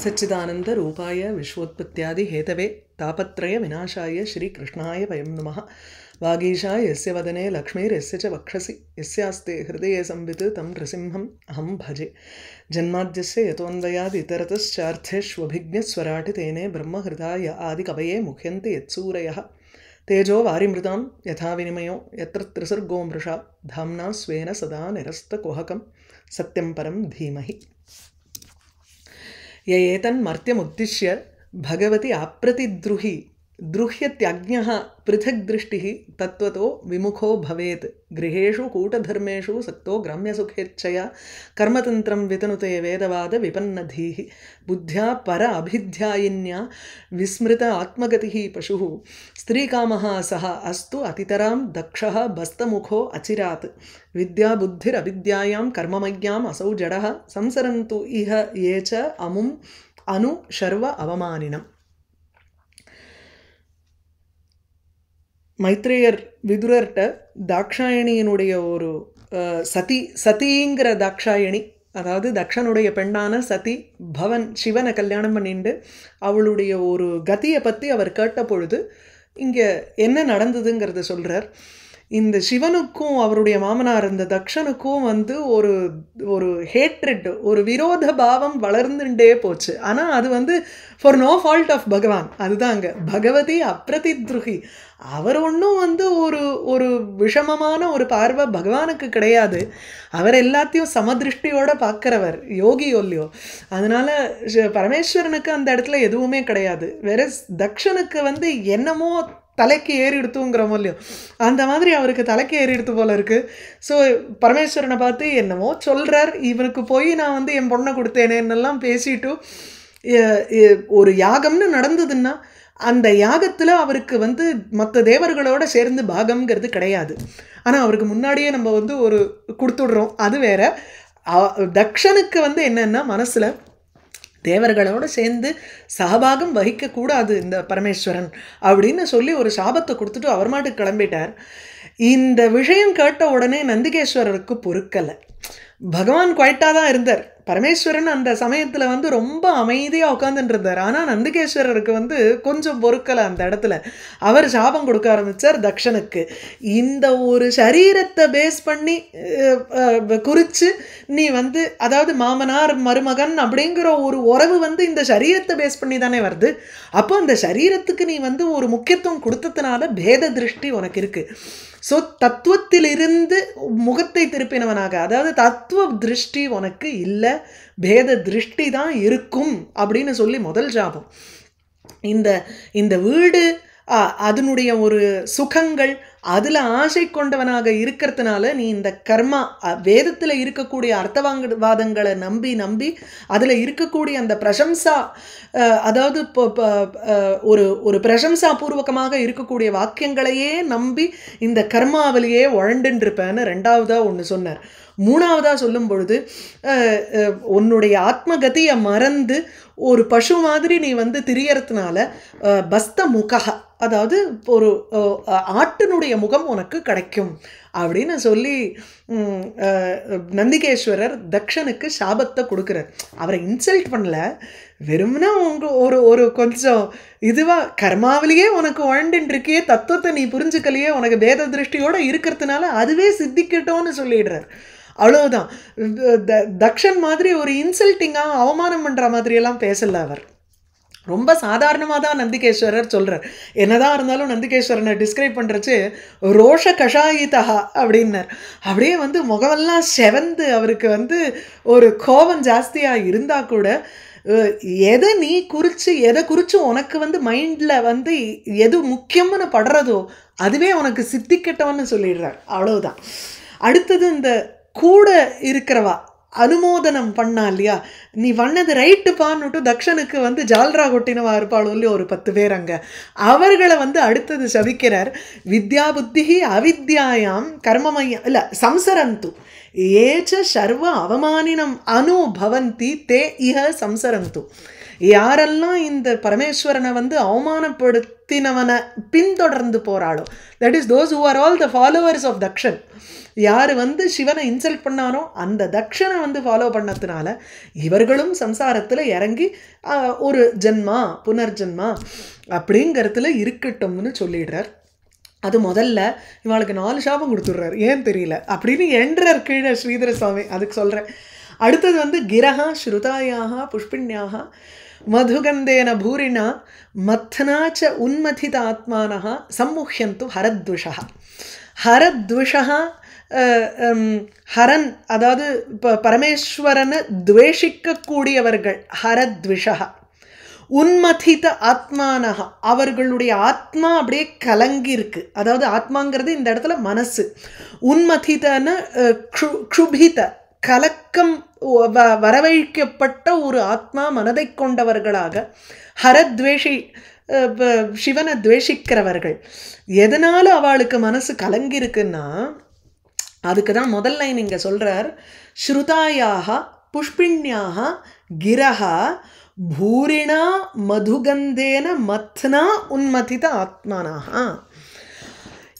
सच्चिदानंद रूपाय विश्वोत्पत्त्यादि Hathaway तापत्रय विनाशाय श्री कृष्णाय वयं नमः। वागीशाय यस्य वदने लक्ष्मीर्यस्य च वक्षसि यस्यास्ते हृदये संवित् तं नृसिंहम् अहं भजे। जन्माद्यस्य यतोऽन्वयाद् इतरतश्चार्थेष्वभिज्ञस्वराट् तेने ब्रह्महृदाय आदिकवये मुह्यन्ति यत्सूरयः। तेजो वारिमृतां यथा विनिमयो यत्र त्रिसर्गो मृषा धाम्ना स्वेन सदा निरस्तकुहकं सत्यं परं धीमहि। य एतन्मर्त्यमुद्दिश्य भगवति अप्रतिद्रुहि द्रुह्यत्यज्ञः पृथग्दृष्टिः तत्त्वतो विमुखो भवेत्। गृहेषु कूटधर्मेषु सक्तो ग्राम्यसुखेच्छया कर्मतन्त्रं वितनुते वेदवाद विपन्नधीः। बुद्ध्या पर अभिध्यायिन्या विस्मृत आत्मगतिः पशुः स्त्रीकामः सः अस्तु अतितरां दक्षः बस्तमुखो अचिरात्। विद्या बुद्धिरविद्यायां कर्ममय्याम् असौ जडः संसरन्तु इह ये च अमुम् अनु शर्व अवमानिनम्। மைத்ரேயர் விதுரர்கிட்ட தாக்ஷாயணியினுடைய ஒரு சதிங்கிற தாக்ஷாயணி, அதாவது தக்ஷனுடைய பெண்ணான சதி பவன் சிவனை கல்யாணம் பண்ணிட்டு அவளுடைய ஒரு கதியை பற்றி அவர் கேட்ட பொழுது இங்கே என்ன நடந்ததுங்கிறத சொல்கிறார். இந்த சிவனுக்கும் அவருடைய மாமனார் இந்த தக்ஷனுக்கும் வந்து ஒரு ஒரு ஹேட்ரெட், ஒரு விரோத பாவம் வளர்ந்துட்டே போச்சு. ஆனால் அது வந்து ஃபார் நோ ஃபால்ட் ஆஃப் பகவான். அதுதான் அங்கே பகவதி அப்ரதித்ருஹி. அவர் ஒன்றும் வந்து ஒரு ஒரு விஷமமான ஒரு பார்வை பகவானுக்கு கிடையாது. அவர் எல்லாத்தையும் சமதிருஷ்டியோடு பார்க்குறவர், யோகி இல்லையோ. அதனால் பரமேஸ்வரனுக்கு அந்த இடத்துல எதுவுமே கிடையாது. வேற தக்ஷனுக்கு வந்து என்னமோ தலைக்கு ஏறி எடுத்துங்கிறோமோ இல்லையோ, அந்த மாதிரி அவருக்கு தலைக்கு ஏறி எடுத்து போல இருக்குது. ஸோ பரமேஸ்வரனை பார்த்து என்னமோ சொல்கிறார். இவனுக்கு போய் நான் வந்து என் பொண்ணை கொடுத்தேனேன்னெல்லாம் பேசிட்டு ஒரு யாகம்னு நடந்ததுன்னா அந்த யாகத்தில் அவருக்கு வந்து மற்ற தேவர்களோடு சேர்ந்து பாகம்ங்கிறது கிடையாது. ஆனால் அவருக்கு முன்னாடியே நம்ம வந்து ஒரு கொடுத்துடுறோம், அது வேற. தக்ஷனுக்கு வந்து என்னென்னா மனசில் தேவர்களோடு சேர்ந்து சகபாகம் வகிக்கக்கூடாது இந்த பரமேஸ்வரன் அப்படின்னு சொல்லி ஒரு சாபத்தை கொடுத்துட்டு அவர் மாட்டுக்கு கிளம்பிட்டார். இந்த விஷயம் கேட்ட உடனே நந்திகேஸ்வரருக்கு பொறுக்கலை. பகவான் குவைட்டாக தான் இருந்தார். பரமேஸ்வரன் அந்த சமயத்தில் வந்து ரொம்ப அமைதியாக உட்காந்துட்டு இருந்தார். ஆனால் நந்திகேஸ்வரருக்கு வந்து கொஞ்சம் பொறுக்கலை அந்த இடத்துல. அவர் சாபம் கொடுக்க ஆரம்பித்தார் தக்ஷனுக்கு. இந்த ஒரு சரீரத்தை பேஸ் பண்ணி குறித்து நீ வந்து, அதாவது மாமனார் மருமகன் அப்படிங்கிற ஒரு உறவு வந்து இந்த சரீரத்தை பேஸ் பண்ணி தானே வருது. அப்போ அந்த சரீரத்துக்கு நீ வந்து ஒரு முக்கியத்துவம் கொடுத்ததுனால பேத திருஷ்டி உனக்கு இருக்குது. ஸோ தத்துவத்திலிருந்து முகத்தை திருப்பினவனாக, அதாவது தத்துவ திருஷ்டி உனக்கு இல்லை, பேத திருஷ்டி தான் இருக்கும் அப்படின்னு சொல்லி முதல் சாபம். இந்த வீடு அதனுடைய ஒரு சுகங்கள் அதில் ஆசை கொண்டவனாக இருக்கிறதுனால நீ இந்த கர்மா வேதத்தில் இருக்கக்கூடிய அர்த்தவாதங்களை நம்பி நம்பி அதில் இருக்கக்கூடிய அந்த பிரசம்சா, அதாவது ஒரு பிரசம்சா பூர்வகமாக இருக்கக்கூடிய வாக்கியங்களையே நம்பி இந்த கர்மாவிலேயே உழண்டுருப்பேன்னு ரெண்டாவதாக ஒன்று சொன்னார். மூணாவதாக சொல்லும் பொழுது உன்னுடைய ஆத்மகதியை மறந்து ஒரு பசு மாதிரி நீ வந்து திரியறதுனால பஸ்த முகா, அதாவது ஒரு ஆட்டினுடைய முகம் உனக்கு கிடைக்கும் அப்படின்னு சொல்லி நந்திகேஸ்வரர் தக்ஷனுக்கு சாபத்தை கொடுக்குறார். அவரை இன்சல்ட் பண்ணல, வெறும்னா ஒரு ஒரு கொஞ்சம் இதுவாக கர்மாவிலேயே உனக்கு உழண்டுருக்கியே, தத்துவத்தை நீ புரிஞ்சுக்கலையே, உனக்கு பேத திருஷ்டியோடு இருக்கிறதுனால அதுவே சித்திக்கிட்டோன்னு சொல்லிடுறார். அவ்வளோதான். தக்ஷன் மாதிரி ஒரு இன்சல்ட்டிங்காக அவமானம் பண்ணுற மாதிரியெல்லாம் பேசலை அவர். ரொம்ப சாதாரணமாக தான் நந்திகேஸ்வரர் சொல்கிறார். என்னதான் இருந்தாலும் நந்திகேஸ்வரனை டிஸ்கிரைப் பண்ணுறச்சு ரோஷ கஷாயிதா அப்படின்னார். அப்படியே வந்து முகமெல்லாம் செவந்து அவருக்கு வந்து ஒரு கோபம் ஜாஸ்தியாக இருந்தால் கூட எதை நீ எதை குறித்து உனக்கு வந்து மைண்டில் வந்து எது முக்கியம்னு படுறதோ அதுவே உனக்கு சித்திக்கட்டவன்னு சொல்லிடுறார். அவ்வளோதான். அடுத்தது இந்த கூட இருக்கிறவா அனுமோதனம் பண்ணா இல்லையா, நீ பண்ணது ரைட்டுப்பான்னுட்டு தக்ஷனுக்கு வந்து ஜால்ரா கொட்டினவா இருப்பாளோ இல்லையோ ஒரு 10 பேர் அங்கே, அவர்களை வந்து அடுத்தது சபிக்கிறார். வித்யா புத்தி அவித்யாயாம் கர்மமயம் இல்லை சம்சரந்து ஏச்ச சர்வ அவமானினம் அனுபவந்தி தே இஹ சம்சரந்து. யாரெல்லாம் இந்த பரமேஸ்வரனை வந்து அவமானப்படுத்தினவனை பின்தொடர்ந்து போறாளோ, that is those who are all the followers of Dakshan. யார் வந்து சிவனை இன்சல்ட் பண்ணானோ அந்த தக்ஷனை வந்து ஃபாலோ பண்ணதுனால இவர்களும் சம்சாரத்தில் இறங்கி ஒரு ஜென்மா புனர்ஜென்மா அப்படிங்கிறதுல இருக்கட்டும்னு சொல்லிடுறார். அது முதல்ல இவளுக்கு 4 சாபம் கொடுத்துட்றாரு, ஏன் தெரியல அப்படின்னு என்றார் கீழே ஸ்ரீதர சுவாமி. அதுக்கு சொல்கிறேன். அடுத்தது வந்து கிரஹா ஸ்ருதாயாக புஷ்பிண்யாக மதுகந்தேன பூரிணா மத்தனாச்ச உன்மதித ஆத்மானஹ சம்முஹ்யந்து ஹரத்விஷா. ஹரத்விஷா ஹரன், அதாவது இப்போ பரமேஸ்வரனை துவேஷிக்கக்கூடியவர்கள் ஹரத்விஷா. உன்மதித ஆத்மானஹா, அவர்களுடைய ஆத்மா அப்படியே கலங்கி இருக்கு. அதாவது ஆத்மாங்கிறது இந்த இடத்துல மனசு. உன்மதிதன க்ஷுபித, கலக்கம் வரவழைக்கப்பட்ட ஒரு ஆத்மா மனதை கொண்டவர்களாக ஹரத்வேஷி, சிவனை துவேஷிக்கிறவர்கள். எதனால அவளுக்கு மனசு கலங்கிருக்குன்னா அதுக்கு தான் முதல் லைன் இங்கே சொல்கிறார். ஸ்ருதாயாக புஷ்பிண்யாக கிரஹா பூரிணா மதுகந்தேன மத்னா உன்மதித ஆத்மானாக.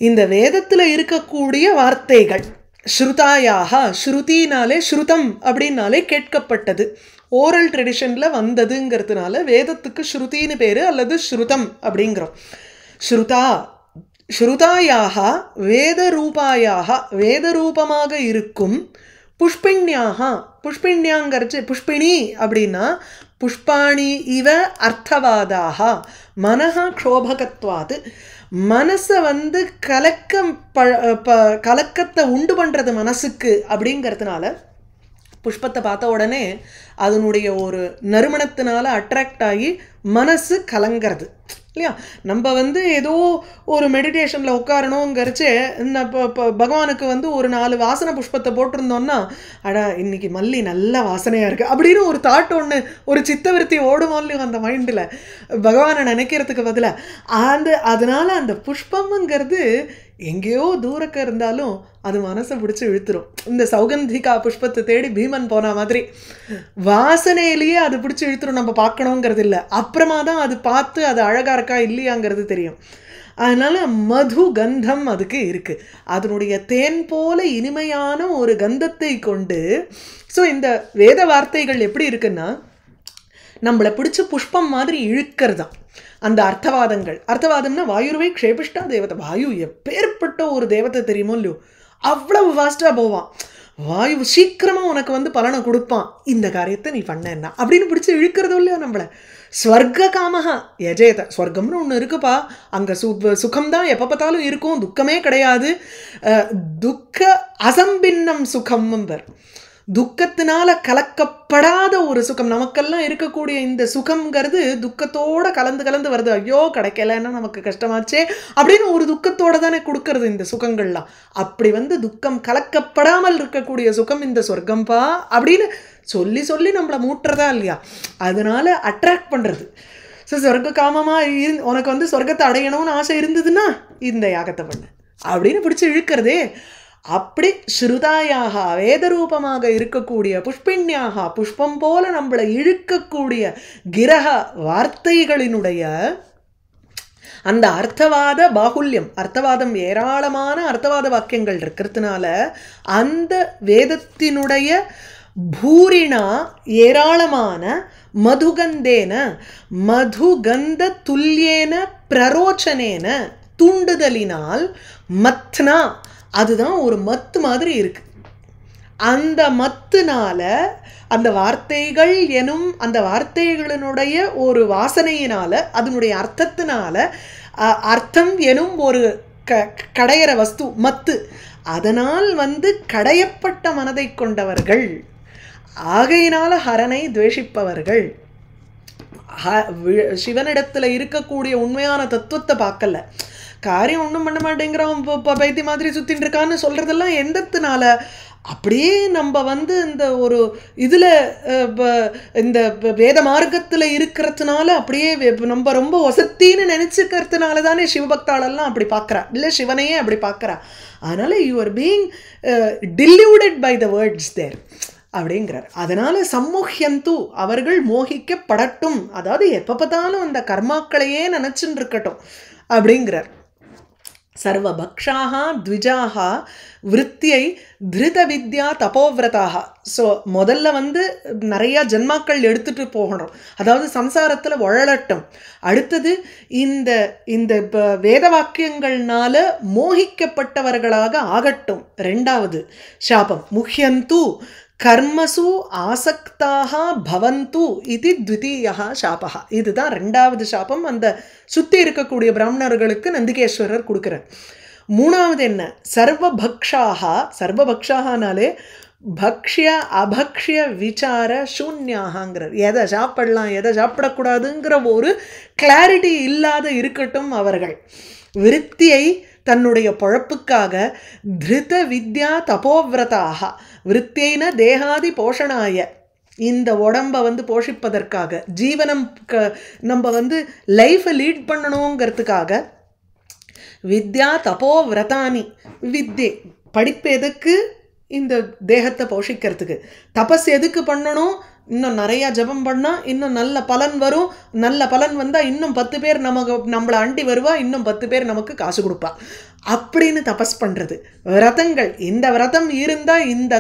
இந்த வேதத்தில் இருக்கக்கூடிய வார்த்தைகள் ஸ்ருதாயாக, ஸ்ருதினாலே ஸ்ருதம் அப்படின்னாலே கேட்கப்பட்டது, ஓரல் ட்ரெடிஷனில் வந்ததுங்கிறதுனால வேதத்துக்கு ஸ்ருதின்னு பேர் அல்லது ஸ்ருதம் அப்படிங்கிறோம். ஸ்ருதா ஸ்ருதாயாக வேதரூபாயாக, வேதரூபமாக இருக்கும். புஷ்பிண்யாக, புஷ்பிண்யாங்கிறச்சு புஷ்பிணி அப்படின்னா புஷ்பாணி இவ அர்த்தவாதாக மனஹா க்ஷோபகத்வாது, மனசை வந்து கலக்கத்தை உண்டு பண்ணுறது மனசுக்கு அப்படிங்கிறதுனால புஷ்பத்தை பார்த்த உடனே அதனுடைய ஒரு நறுமணத்தினால அட்ராக்ட் ஆகி மனசு கலங்கிறது இல்லையா. நம்ம வந்து ஏதோ ஒரு மெடிடேஷனில் உட்காரணுங்கிறச்சு பகவானுக்கு வந்து ஒரு 4 வாசனை புஷ்பத்தை போட்டிருந்தோம்னா, அடா இன்னைக்கு மல்லி நல்ல வாசனையாக இருக்குது அப்படின்னு ஒரு தாட் ஒன்று, ஒரு சித்தவருத்தி ஓடுமோல்லையும் அந்த மைண்டில் பகவானை நினைக்கிறதுக்கு பதிலாக அதனால் அந்த புஷ்பம்ங்கிறது எங்கேயோ தூரக்க இருந்தாலும் அது மனசை பிடிச்சி இழுத்துரும். இந்த சௌகந்திகா புஷ்பத்தை தேடி பீமன் போன மாதிரி வாசனையிலேயே அது பிடிச்சி இழுத்துரும். நம்ம பார்க்கணுங்கிறது இல்லை, அப்புறமா தான் அது பார்த்து அது அழகாக இருக்கா இல்லையாங்கிறது தெரியும். அதனால் மது கந்தம் அதுக்கு இருக்குது, அதனுடைய தேன் போல இனிமையான ஒரு கந்தத்தை கொண்டு. ஸோ இந்த வேத வார்த்தைகள் எப்படி இருக்குன்னா நம்மளை பிடிச்ச புஷ்பம் மாதிரி இழுக்கிறதான் அந்த அர்த்தவாதங்கள். அர்த்தவாதம்னா வாயுருவை க்ஷேபிஷ்டா தேவதை, வாயு எப்பேற்பட்ட ஒரு தேவதை தெரியுமோ இல்லையோ, அவ்வளவு ஃபாஸ்ட்டாக போவான். வாயு சீக்கிரமாக உனக்கு வந்து பலனை கொடுப்பான், இந்த காரியத்தை நீ பண்ணேன்னா அப்படின்னு பிடிச்சி இழுக்கிறதோ இல்லையோ நம்மளை. ஸ்வர்க காமஹா யஜேத, ஸ்வர்க்கம்னு ஒன்று இருக்குப்பா, அங்கே சுகம்தான் எப்போ பார்த்தாலும் இருக்கும், துக்கமே கிடையாது. துக்க அசம்பின்னம் சுகம்பர், துக்கத்தினால கலக்கப்படாத ஒரு சுகம். நமக்கெல்லாம் இருக்கக்கூடிய இந்த சுகம்ங்கிறது துக்கத்தோட கலந்து வருது. ஐயோ கிடைக்கலன்னா நமக்கு கஷ்டமாச்சே அப்படின்னு ஒரு துக்கத்தோட தானே கொடுக்கறது இந்த சுகங்கள்லாம். அப்படி வந்து துக்கம் கலக்கப்படாமல் இருக்கக்கூடிய சுகம் இந்த சொர்க்கம்பா அப்படின்னு சொல்லி சொல்லி நம்மளை மூட்டுறதா இல்லையா, அதனால அட்ராக்ட் பண்ணுறது. ஸோ சொர்க்க காமமாக உனக்கு வந்து சொர்க்கத்தை அடையணும்னு ஆசை இருந்ததுன்னா இந்த யாகத்தை பண்ணு அப்படின்னு பிடிச்சி இழுக்கிறதே. அப்படி ஸ்ருதாயாக வேதரூபமாக இருக்கக்கூடிய புஷ்பிண்யாக, புஷ்பம் போல நம்மளை இழுக்கக்கூடிய கிரக வார்த்தைகளினுடைய அந்த அர்த்தவாத பாகுல்யம், அர்த்தவாதம் ஏராளமான அர்த்தவாத வாக்கியங்கள் இருக்கிறதுனால அந்த வேதத்தினுடைய பூரிணா ஏராளமான மதுகந்தேன, மதுகந்த துல்லியேன பிரரோச்சனேன, தூண்டுதலினால், மத்னா அதுதான் ஒரு மத்து மாதிரி இருக்கு. அந்த மத்துனால அந்த வார்த்தைகள் எனும் அந்த வார்த்தைகளினுடைய ஒரு வாசனையினால, அதனுடைய அர்த்தத்தினால, அர்த்தம் எனும் ஒரு கடையிற வஸ்து மத்து, அதனால் வந்து கடையப்பட்ட மனதை கொண்டவர்கள், ஆகையினால ஹரனை துவேஷிப்பவர்கள். சிவனிடத்தில் இருக்கக்கூடிய உண்மையான தத்துவத்தை பார்க்கல, காரியம் ஒன்றும் பண்ண மாட்டேங்கிறோம், பைத்தி மாதிரி சுற்றின்னு இருக்கான்னு சொல்கிறதெல்லாம் எந்தத்தினால, அப்படியே நம்ம வந்து இந்த ஒரு இதில் இந்த வேத மார்க்கத்தில் இருக்கிறதுனால அப்படியே நம்ம ரொம்ப வசத்தின்னு நினச்சிக்கிறதுனால தானே சிவபக்தாளெல்லாம் அப்படி பார்க்குறா, இல்லை சிவனையே அப்படி பார்க்குறா. அதனால் you are being diluted by the words there. அப்படிங்கிறார். அதனால சம்முஹ்யந்து அவர்கள் மோகிக்கப்படட்டும், அதாவது எப்போ பார்த்தாலும் அந்த கர்மாக்களையே நினச்சின்னு இருக்கட்டும் அப்படிங்கிறார். சர்வபக்ஷாக த்விஜாக விருத்தியை திருத வித்யா தபோவிரதாக. ஸோ முதல்ல வந்து நிறையா ஜென்மாக்கள் எடுத்துகிட்டு போகணும், அதாவது சம்சாரத்தில் வழலட்டும். அடுத்தது இந்த இந்த வேத வாக்கியங்கள்னால மோகிக்கப்பட்டவர்களாக ஆகட்டும். ரெண்டாவது சாபம் முஹ்யந்து கர்மசு ஆசக்தாக பவந்து இது த்விதீயா சாபா. இதுதான் ரெண்டாவது சாபம் அந்த சுற்றி இருக்கக்கூடிய பிராமணர்களுக்கு நந்திகேஸ்வரர் கொடுக்குறார். மூணாவது என்ன, சர்வபக்ஷாக. சர்வபக்ஷாகனாலே பக்ஷ்ய அபக்ஷ்ய விசார சூன்யாகங்கிறார். எதை சாப்பிடலாம் எதை சாப்பிடக்கூடாதுங்கிற ஒரு கிளாரிட்டி இல்லாத இருக்கட்டும் அவர்கள். விருத்தியை தன்னுடைய பொழப்புக்காக திருத வித்யா தபோவிரதாக. விருத்தியின தேகாதி போஷணாய, இந்த உடம்பை வந்து போஷிப்பதற்காக, ஜீவனம் நம்ம வந்து லைஃப்பை லீட் பண்ணணுங்கிறதுக்காக. வித்யா தபோவிரதானி, வித்யை படிப்பு எதுக்கு, இந்த தேகத்தை போஷிக்கிறதுக்கு. தபஸ் எதுக்கு பண்ணணும், இன்னும் நிறையா ஜபம் பண்ணால் இன்னும் நல்ல பலன் வரும், நல்ல பலன் வந்தால் இன்னும் 10 பேர் நம்மளை அண்டி வருவா, இன்னும் 10 பேர் நமக்கு காசு கொடுப்பா அப்படின்னு தபஸ் பண்ணுறது. விரதங்கள், இந்த விரதம் இருந்தால் இந்த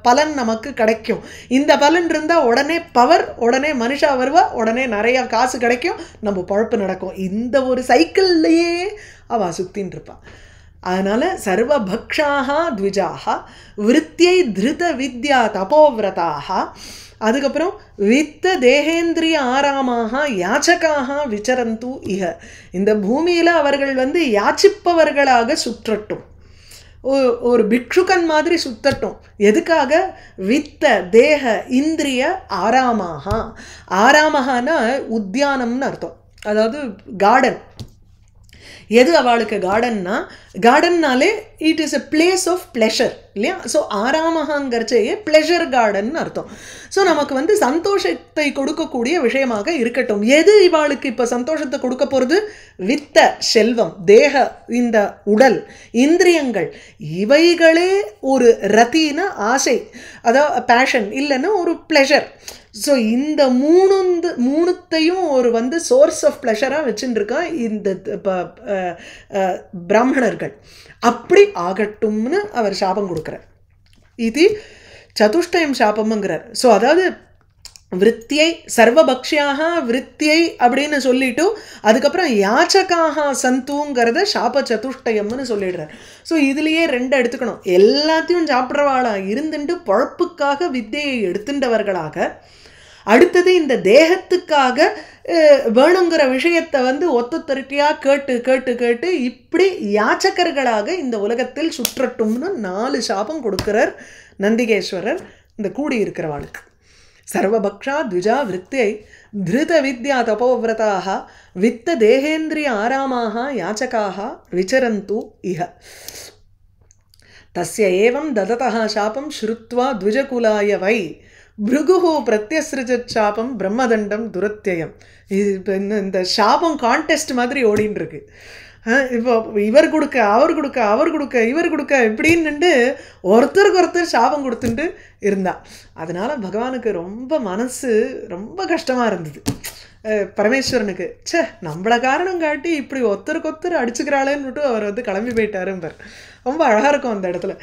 பலன் நமக்கு கிடைக்கும், இந்த பலன் இருந்தால் உடனே பவர், உடனே மனுஷா வருவா, உடனே நிறையா காசு கிடைக்கும், நம்ம பொழப்பு நடக்கும். இந்த ஒரு சைக்கிள்லையே அவள் சுற்றின்னு இருப்பாள். அதனால் சர்வபக்ஷாக த்விஜாக விருத்தியை திருத வித்யா தபோவிரதாக. அதுக்கப்புறம் வித்த தேகேந்திரிய ஆராமாக யாச்சகாக விசரந்து இக. இந்த பூமியில் அவர்கள் வந்து யாச்சிப்பவர்களாக சுற்றட்டும், ஒரு பிக்ஷுக்கன் மாதிரி சுத்தட்டும். எதுக்காக, வித்த தேக இந்திரிய ஆராமாக. ஆராமகனா உத்தியானம்னு அர்த்தம், அதாவது கார்டன். எது அவளுக்கு கார்டன்னா, கார்டன்னாலே it is a place of pleasure இல்லையா. ஸோ ஆராமகங்கிறச்சே ப்ளெஷர் கார்டன் அர்த்தம். ஸோ நமக்கு வந்து சந்தோஷத்தை கொடுக்கக்கூடிய விஷயமாக இருக்கட்டும். எது இவாளுக்கு இப்போ சந்தோஷத்தை கொடுக்க போகிறது, வித்த செல்வம், தேக இந்த உடல், இந்திரியங்கள், இவைகளே ஒரு ரத்தின ஆசை, அதாவது பேஷன் இல்லைன்னா ஒரு ப்ளெஷர். ஸோ இந்த மூணுத்தையும் ஒரு வந்து சோர்ஸ் ஆஃப் ப்ளஷராக வச்சுருக்கா இந்த பிராமணர்கள். அப்படி ஆகட்டும்னு அவர் சாபம் கொடுக்குறார். இது சதுஷ்டயம் சாபம்ங்கிறார். ஸோ அதாவது விருத்தியை சர்வபக்ஷியாக விருத்தியை அப்படின்னு சொல்லிட்டு அதுக்கப்புறம் யாச்சகாக சந்துங்கிறத சாப சதுஷ்டயம்னு சொல்லிடுறார். ஸோ இதுலேயே 2 எடுத்துக்கணும். எல்லாத்தையும் சாப்பிட்றவாளாக இருந்துட்டு பொழப்புக்காக வித்தியை எடுத்துட்டவர்களாக, அடுத்தது இந்த தேகத்துக்காக வேணுங்கிற விஷயத்தை வந்து ஒத்தொத்தரிட்டியாக கேட்டு கேட்டு கேட்டு இப்படி யாச்சகர்களாக இந்த உலகத்தில் சுற்றட்டும்னு 4 சாபம் கொடுக்கிறார் நந்திகேஸ்வரர் இந்த கூடியிருக்கிறவாளுக்கு. சர்வபக்ஷா த்விஜா விருத்தியை திருத வித்யா தபோவிரதாக வித்த தேகேந்திரிய ஆராமாக யாச்சகாக விசரந்து இஹ. தஸ்ய ஏவம் தததஹ சாபம் ஸ்ருத்வா த்விஜகுலாய வை பிருகு பிரத்யஸ்ருஜத் சாபம் பிரம்மதண்டம் துரத்தியம். இது இப்போ இந்த சாபம் கான்டெஸ்ட் மாதிரி ஓடின்னு இருக்கு. இப்போ இவர் கொடுக்க அவர் கொடுக்க அவர் கொடுக்க இவர் கொடுக்க இப்படின்னு ஒருத்தருக்கு ஒருத்தர் சாபம் கொடுத்துட்டு இருந்தா. அதனால பகவானுக்கு ரொம்ப மனசு ரொம்ப கஷ்டமாக இருந்தது. பரமேஸ்வரனுக்கு சே நம்மளை காரணம் காட்டி இப்படி ஒருத்தருக்கு ஒருத்தர் அடிச்சுக்கிறாளேன்னுட்டு அவர் வந்து கிளம்பி போயிட்டாரும்பார். ரொம்ப அழகாக இருக்கும் அந்த இடத்துல.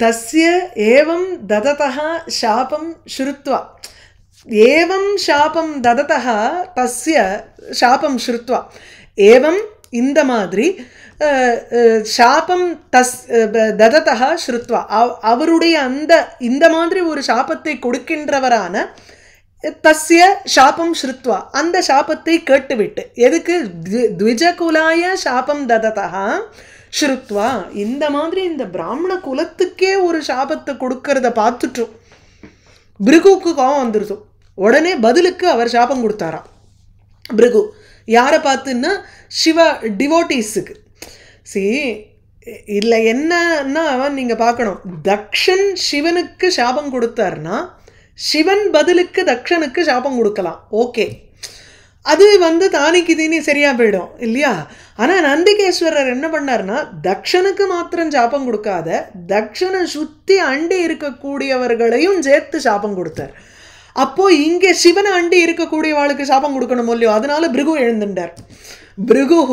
தஸ்ய ஏவம் தததா சாபம் ஸ்ருத்வா, ஏவம் சாபம் தததா தஸ்ய சாபம் ஸ்ருத்வா, ஏவம் இந்த மாதிரி சாபம் தததா ஸ்ருத்வா அவருடைய அந்த இந்த மாதிரி ஒரு சாபத்தை கொடுக்கின்றவரான தஸ்ய சாபம் ஸ்ருத்வா அந்த சாபத்தை கேட்டுவிட்டு, எதுக்கு த்விஜகுலாய சாபம் தததா ஸ்ருத்வா, இந்த மாதிரி இந்த பிராமண குலத்துக்கே ஒரு சாபத்தை கொடுக்கறத பார்த்துட்டோம். பிருகுக்கு கோவம் வந்துருச்சோம். உடனே பதிலுக்கு அவர் சாபம் கொடுத்தாராம். பிருகு யாரை பார்த்துன்னா சிவ டிவோட்டீஸுக்கு. இல்லை என்னன்னா நீங்கள் பார்க்கணும், தக்ஷன் சிவனுக்கு சாபம் கொடுத்தாருன்னா சிவன் பதிலுக்கு தக்ஷனுக்கு சாபம் கொடுக்கலாம், ஓகே. அது வந்து தானிக்கு தீனி சரியா போயிடும் இல்லையா? ஆனால் நந்திகேஸ்வரர் என்ன பண்ணார்னா தக்ஷனுக்கு மாத்திரம் சாபம் கொடுக்காத தக்ஷனை சுற்றி அண்டி இருக்கக்கூடியவர்களையும் சேர்த்து சாபம் கொடுத்தார். அப்போ இங்கே சிவனை அண்டி இருக்கக்கூடியவாளுக்கு சாபம் கொடுக்கணும் இல்லையோ, அதனால பிருகு எழுந்துட்டார். பிருகு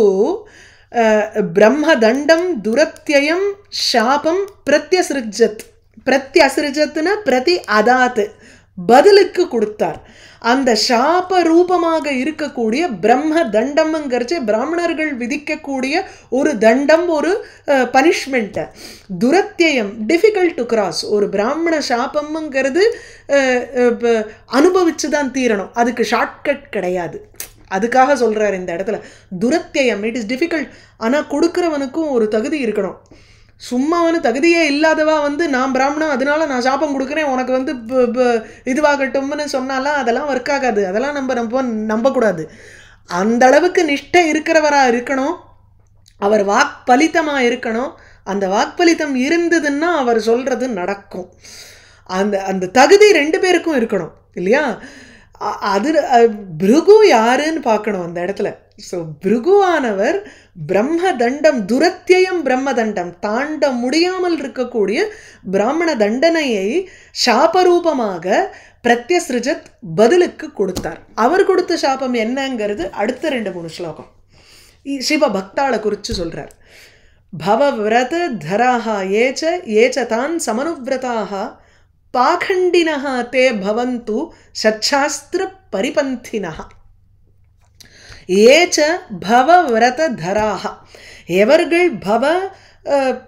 பிரம்மதண்டம் துரத்தியம் சாபம் பிரத்யசிருஜத்னு பிரதி அதாத் பதிலுக்கு கொடுத்தார். அந்த சாப ரூபமாக இருக்கக்கூடிய பிரம்ம தண்டம்ங்கிறச்சு பிராமணர்கள் விதிக்கக்கூடிய ஒரு தண்டம், ஒரு பனிஷ்மெண்ட்டை, துரத்தியம் டிஃபிகல்ட் டு கிராஸ். ஒரு பிராமண சாபம்ங்கிறது அனுபவிச்சு தான் தீரணும், அதுக்கு ஷார்ட்கட் கிடையாது. அதுக்காக சொல்கிறார் இந்த இடத்துல துரத்தியம், இட் இஸ் டிஃபிகல்ட். ஆனால் கொடுக்குறவனுக்கும் ஒரு தகுதி இருக்கணும். சும்மா வந்து தகுதியே இல்லாதவா வந்து நான் பிராமணன் அதனால நான் சாபம் கொடுக்குறேன் உனக்கு வந்து இதுவாகட்டும்னு சொன்னாலாம் அதெல்லாம் ஒர்க் ஆகாது. அதெல்லாம் நம்பக்கூடாது. அந்த அளவுக்கு நிஷ்டை இருக்கிறவராக இருக்கணும். அவர் வாக்பலித்தமாக இருக்கணும். அந்த வாக்பலித்தம் இருந்ததுன்னா அவர் சொல்கிறது நடக்கும். அந்த தகுதி ரெண்டு பேருக்கும் இருக்கணும் இல்லையா? அது பிருகு யாருன்னு பார்க்கணும் அந்த இடத்துல. ஸோ பிருகுவானவர் பிரம்மதண்டம் துரத்தியம் பிரம்மதண்டம் தாண்ட முடியாமல் இருக்கக்கூடிய பிராமண தண்டனையை சாபரூபமாக பிரத்யசிருஜத் பதிலுக்கு கொடுத்தார். அவர் கொடுத்த சாபம் என்னங்கிறது அடுத்த 2-3 ஸ்லோகம் சிவ பக்தாளை குறித்து சொல்கிறார். பவவிரத தராஹ ஏச்ச தான் சமனுவிரதாக பாகண்டினஹ தே பவந்து சச்சாஸ்திர பரிபந்தினஹ. ஏச்ச பவ விரத தராக, எவர்கள் பவ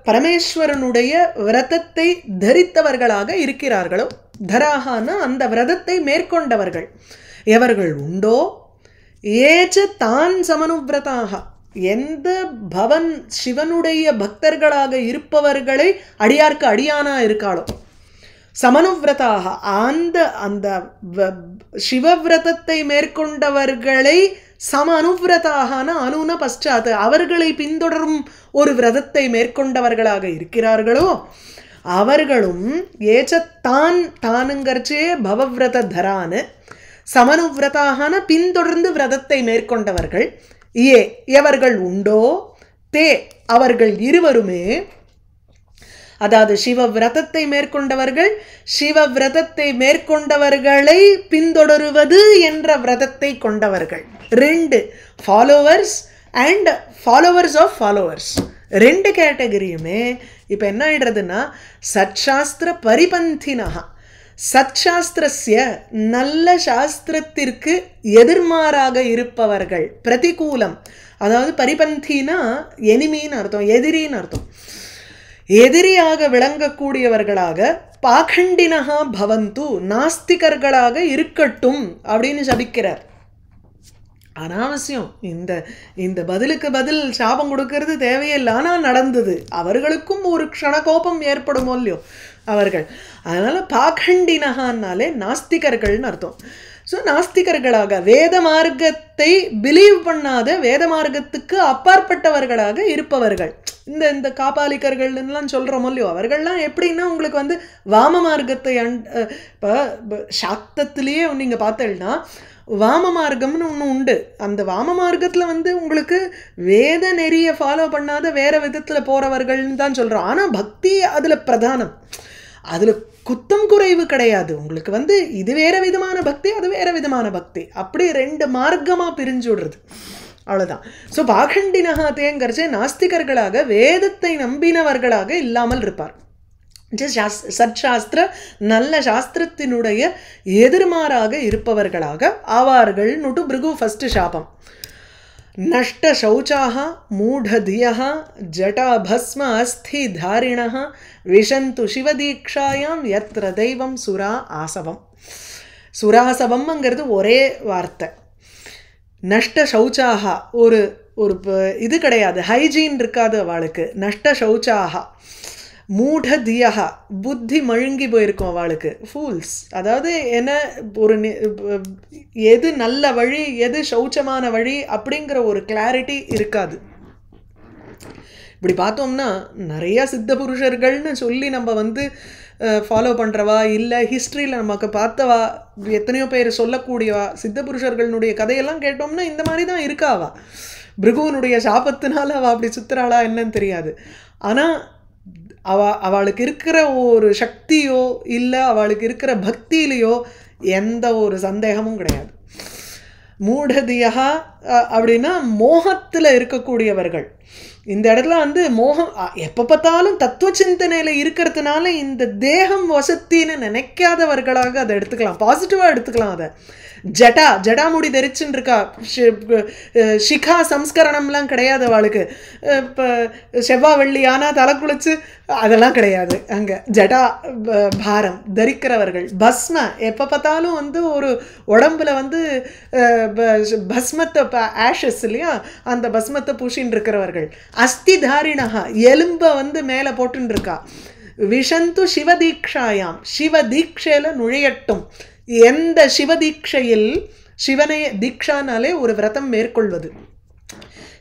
பரமேஸ்வரனுடைய விரதத்தை தரித்தவர்களாக இருக்கிறார்களோ, தராகனா அந்த விரதத்தை மேற்கொண்டவர்கள் எவர்கள் உண்டோ, ஏச்ச தான் சமனுவிரதாக, எந்த பவன் சிவனுடைய பக்தர்களாக இருப்பவர்களை அடியார்க்கு அடியானா இருக்காளோ, சமனுவிரதாக அந்த அந்த சிவவிரதத்தை மேற்கொண்டவர்களை சம அனுவிரதாகன அனுன பశ్చాத் அவர்களை பின்தொடரும் ஒரு விரதத்தை மேற்கொண்டவர்களாக இருக்கிறார்களோ அவர்களும் ஏச்சத்தான் தானுங்கர்ச்சே பவவிரத தரான்னு சமனுவிரதாகன பின்தொடர்ந்து விரதத்தை மேற்கொண்டவர்கள் எவர்கள் உண்டோ தே அவர்கள் இருவருமே, அதாவது சிவவிரதத்தை மேற்கொண்டவர்கள் சிவவிரதத்தை மேற்கொண்டவர்களை பின்தொடருவது என்ற விரதத்தை கொண்டவர்கள். 2 followers and followers of followers, 2 கேட்டகரியுமே இப்போ என்ன ஆயிடுறதுன்னா சத்சாஸ்திர பரிபந்தினஹா, சத்சாஸ்திரஸ்ய நல்ல சாஸ்திரத்திற்கு எதிர்மாறாக இருப்பவர்கள், பிரதிகூலம், அதாவது பரிபந்தினா எனிமின்னு அர்த்தம், எதிரின்னு அர்த்தம், எதிரியாக விளங்கக்கூடியவர்களாக பாகண்டினஹா பவந்து நாஸ்திகர்களாக இருக்கட்டும் அப்படின்னு சபிக்கிறார். அனாவசியம். இந்த பதிலுக்கு பதில் சாபம் கொடுக்கறது தேவையில்லை. ஆனால் நடந்தது, அவர்களுக்கும் ஒரு க்ஷணகோபம் ஏற்படுமோ இல்லையோ அவர்கள். அதனால் பாகண்டினஹான்னாலே நாஸ்திகர்கள்னு அர்த்தம். ஸோ நாஸ்திகர்களாக வேத மார்க்கத்தை பிலீவ் பண்ணாத வேத மார்க்கத்துக்கு அப்பாற்பட்டவர்களாக இருப்பவர்கள், இந்த காபாலிகர்கள்லாம் சொல்கிறோமோ இல்லையோ அவர்கள்லாம் எப்படின்னா உங்களுக்கு வந்து வாம மார்க்கத்தை இப்போ சாக்தத்திலேயே நீங்கள் பார்த்தீங்கன்னா வாம மார்க்கம்னு ஒன்று உண்டு. அந்த வாம மார்க்கத்தில் வந்து உங்களுக்கு வேத நெறியை ஃபாலோ பண்ணாத வேறு விதத்தில் போகிறவர்கள்னு தான் சொல்கிறோம். ஆனால் பக்தி அதில் பிரதானம், அதில் குத்தம் குறைவு கிடையாது. உங்களுக்கு வந்து இது வேறு விதமான பக்தி, அது வேறு விதமான பக்தி, அப்படி 2 மார்க்கமாக பிரிஞ்சு விடுறது, அவ்வளோதான். ஸோ பாகண்டினஹா தேங்கரிச்சு நாஸ்திகர்களாக வேதத்தை நம்பினவர்களாக இல்லாமல் இருப்பார். சத்சாஸ்திர நல்ல சாஸ்திரத்தினுடைய எதிர்மாறாக இருப்பவர்களாக ஆவார்கள். நுட்டு பிருகு ஃபஸ்ட்டு சாபம். நஷ்ட சௌச்சாக மூடதியः ஜடா பஸ்ம அஸ்தி தாரிணः விஷந்து சிவதீக்ஷாயாம் யத்ர தெய்வம் சுரா ஆசவம். சுராசவம்ங்கிறது ஒரே வார்த்தை. நஷ்ட சௌச்சாக ஒரு இது கிடையாது, ஹைஜீன் இருக்காது அவளுக்கு. நஷ்ட சௌச்சாக மூடதியக புத்தி மழுங்கி போயிருக்கும் அவளுக்கு, ஃபூல்ஸ். அதாவது என்ன, ஒரு எது நல்ல வழி எது சௌச்சமான வழி அப்படிங்கிற ஒரு கிளாரிட்டி இருக்காது. இப்படி பார்த்தோம்னா நிறைய சித்த புருஷர்கள்னு சொல்லி நம்ம வந்து ஃபாலோ பண்ணுறவா இல்லை ஹிஸ்ட்ரியில் நமக்கு பார்த்தவா எத்தனையோ பேர் சொல்லக்கூடியவா சித்த புருஷர்களுடைய கதையெல்லாம் கேட்டோம்னா இந்த மாதிரி தான் இருக்காவா. பிருகுவனுடைய சாபத்தினால அவள் அப்படி சுத்துறாளா என்னன்னு தெரியாது. ஆனால் அவளுக்கு இருக்கிற ஒரு சக்தியோ இல்லை அவளுக்கு இருக்கிற பக்தியிலையோ எந்த ஒரு சந்தேகமும் கிடையாது. மூடதியா அப்படின்னா மோகத்தில் இருக்கக்கூடியவர்கள். இந்த இடத்துல வந்து மோகம் எப்போ பார்த்தாலும் தத்துவ சிந்தனையில் இருக்கிறதுனால இந்த தேகம் வசத்தின்னு நினைக்காதவர்களாக அதை எடுத்துக்கலாம், பாசிட்டிவாக எடுத்துக்கலாம். அதை ஜடாமுடி தரிச்சுன்னு இருக்கா, ஷிகா சம்ஸ்கரணம்லாம் கிடையாது அவளுக்கு. இப்போ செவ்வாய் வெள்ளி ஆனால் தலை குளிச்சு அதெல்லாம் கிடையாது. அங்கே ஜடா பாரம் தரிக்கிறவர்கள். பஸ்ம எப்போ பார்த்தாலும் வந்து ஒரு உடம்புல வந்து பஸ்மத்தை ஆஷஸ் இல்லையா, அந்த பஸ்மத்தை பூசின்னு இருக்கிறவர்கள். அஸ்தி தாரிணகா எலும்பை வந்து மேலே போட்டுன்னு இருக்கா. விஷந்து சிவதீக்ஷாயாம் சிவதீக்ஷையில் நுழையட்டும். எந்த சிவதீட்சையில், சிவனை தீக்ஷானாலே ஒரு விரதம் மேற்கொள்வது.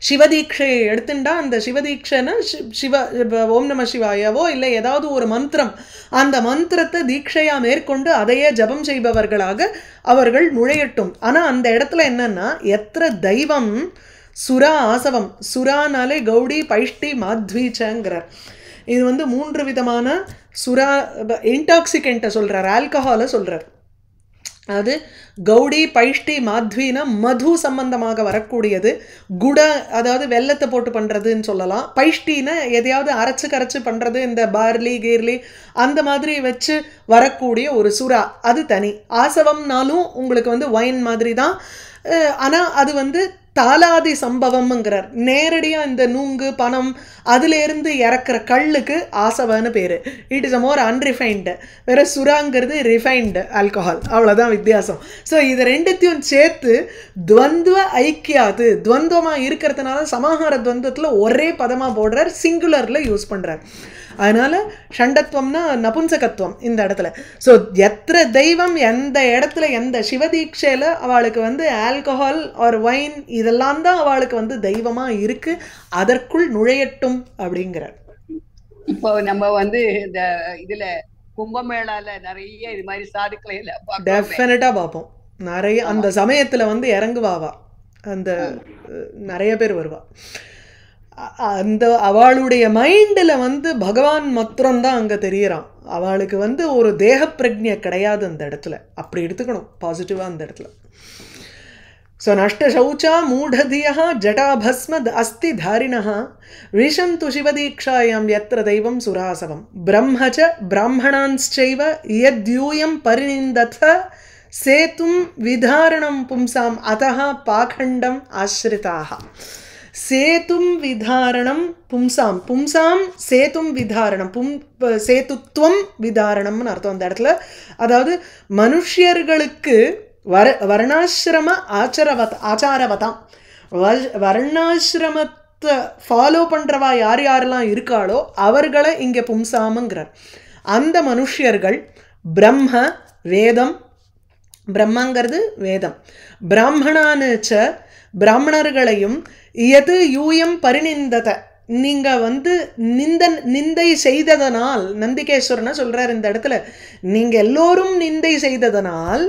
சிவதீட்சையை எடுத்துட்டா அந்த சிவதீட்சைன்னா சிவ ஓம் நம சிவாயாவோ இல்லை ஏதாவது ஒரு மந்திரம், அந்த மந்திரத்தை தீட்சையாக மேற்கொண்டு அதையே ஜபம் செய்பவர்களாக அவர்கள் நுழையட்டும். ஆனால் அந்த இடத்துல என்னன்னா எத்திர தெய்வம் சுரா ஆசவம், சுரானாலே கௌடி பைஷ்டி மாத்வீச்சங்கிறார். இது வந்து 3 விதமான சுரா இன்டாக்சிகண்ட்டை சொல்கிறார், ஆல்கஹாலை சொல்கிறார். அது கௌடி பைஷ்டி மாத்வினா மது சம்பந்தமாக வரக்கூடியது. குட அதாவது வெல்லத்தை போட்டு பண்ணுறதுன்னு சொல்லலாம். பைஷ்டினா எதையாவது அரைச்சி கரைச்சி பண்ணுறது, இந்த பார்லி கீர்லி அந்த மாதிரி வச்சு வரக்கூடிய ஒரு சுறா, அது தனி. ஆசவம்னாலும் உங்களுக்கு வந்து ஒயின் மாதிரி தான். ஆனால் அது வந்து தாலாதி சம்பவம்ங்கிறார். நேரடியாக இந்த நூங்கு பணம் அதுலேருந்து இறக்குற கல்லுக்கு ஆசவன்னு பேர். It is a more unrefined. வேறு சுறாங்கிறது ரிஃபைன்டு ஆல்கஹால், அவ்வளோதான் வித்தியாசம். ஸோ இது ரெண்டுத்தையும் சேர்த்து துவந்துவ ஐக்கியாது, துவந்தமாக இருக்கிறதுனால சமாஹார துவந்தத்தில் ஒரே பதமாக போடுறார், சிங்குலரில் யூஸ் பண்ணுறார். அதனால் ஷண்டத்துவம்னா நபும்சகத்துவம் இந்த இடத்துல. ஸோ எத்திர தெய்வம் எந்த இடத்துல எந்த சிவதீட்சையில் அவளுக்கு வந்து ஆல்கஹால் ஆர் வைன் இதெல்லாம் தான் அவளுக்கு வந்து தெய்வமாக இருக்குது, அதற்குள் நுழையட்டும் அப்படிங்கிறார். இப்போ நம்ம வந்து இந்த இதில் கும்பமேளால நிறைய இது மாதிரி சாதுக்களை டெஃபினட்டாக பார்ப்போம். நிறைய அந்த சமயத்தில் வந்து இறங்குவாவா, அந்த நிறைய பேர் வருவா. அந்த அவளுடைய மைண்டில் வந்து பகவான் மாத்திரம்தான் அங்கே தெரிகிறான். அவளுக்கு வந்து ஒரு தேக பிரஜை கிடையாது அந்த இடத்துல. அப்படி எடுத்துக்கணும் பாசிட்டிவாக அந்த இடத்துல. ஸோ நஷ்ட சௌச்சா மூடதியா ஜடாபஸ்ம அஸ்தி தாரிணா விஷந்து சிவதீக்ஷாயாம் யத்ர தெய்வம் சுராசவம் பிரம்மச்ச பிராமணான்ச்சைவ யத்யூயம் பரிநிந்தத சேதும் விதாரணம் பும்சாம் அதஹ பாகண்டம் ஆஸ்ரிதாக. சேதும் விதாரணம் பும்சாம், பும்சாம் சேதும் விதாரணம், சேதுத்வம் விதாரணம்னு அர்த்தம் அந்த இடத்துல. அதாவது மனுஷியர்களுக்கு வர்ணாசிரம ஆச்சாரவதாம், வர்ணாசிரமத்தை ஃபாலோ பண்ணுறவா யார் யாரெல்லாம் இருக்காளோ அவர்களை இங்கே பும்சாமுங்கிறார். அந்த மனுஷியர்கள் பிரம்ம வேதம், பிரம்மங்கிறது வேதம், பிராமணானுச்ச பிராமணர்களையும் எது யூயம் பரிநிந்தத நீங்கள் வந்து நிந்தை செய்ததனால், நந்திகேஸ்வரனை சொல்கிறார் இந்த இடத்துல, நீங்கள் எல்லோரும் நிந்தை செய்ததனால்